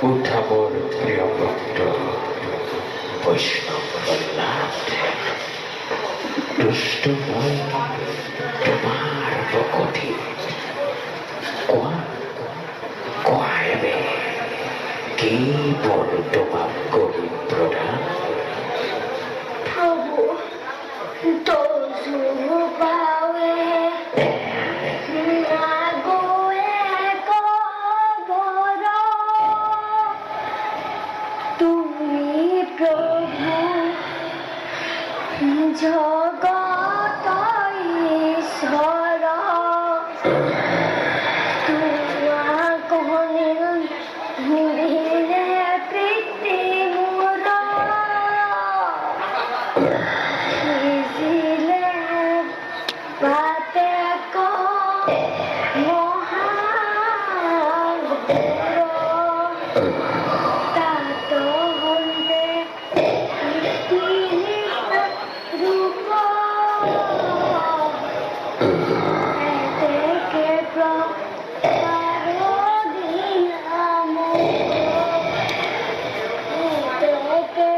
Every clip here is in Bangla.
উঠা মোর প্রিয় ভক্ত, বৈষ্ণব বল্লাভ দুষ্ট মই তোমার বকটি কোয়াবে কি বল তোমার গরিব প্রধান প্রভু দোষু পাওয়ে নাগোয়ে কবর তুমি প্রভু জগত ঈশ্বর তুয়া কহনিল হিলে প্রীতি মোর হিজিলে পাতে কো মহাগুর তাত হন্তে রূপ এতে প্রপারদিনাম এতে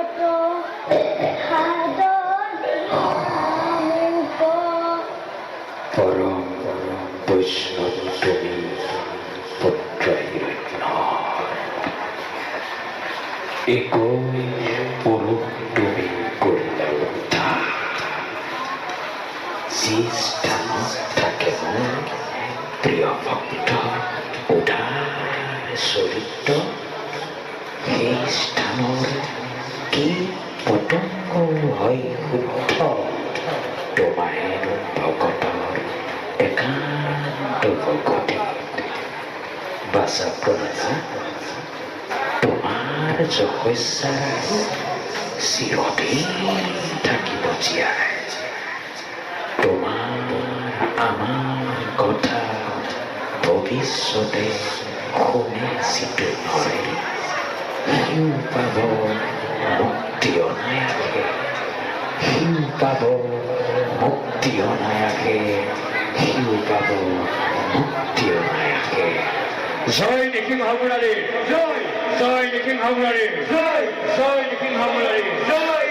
প্রহাদদিনাম পরম বৈষ্ণব তুমি পুত্র হিরণ্য একই পুরুষ তুমি করলে উদ্ধার যে স্থানত থাকে মোৰ প্ৰিয় ভক্ত উদাৰ চৰিত্ৰ সেই স্থানৰ কি পতংগ হয় শুদ্ধ তোমাৰ ভকতৰ একান্ত ভকতি বাচা প্ৰজা তোমাৰ যশস্যাৰ চিৰদিন থাকিব জীয়াই তোমার আমার কথা ভবিষ্যতে শুনে চিটো হয় সিও পাব মুক্তি অনায়াসে সিও পাব মুক্তি অনায়াসে সিও পাব মুক্তি অনায়াসে জয় নৃসিংহ মুৰাৰী জয় জয় নৃসিংহ মুৰাৰী জয় জয় নৃসিংহ মুৰাৰী জয়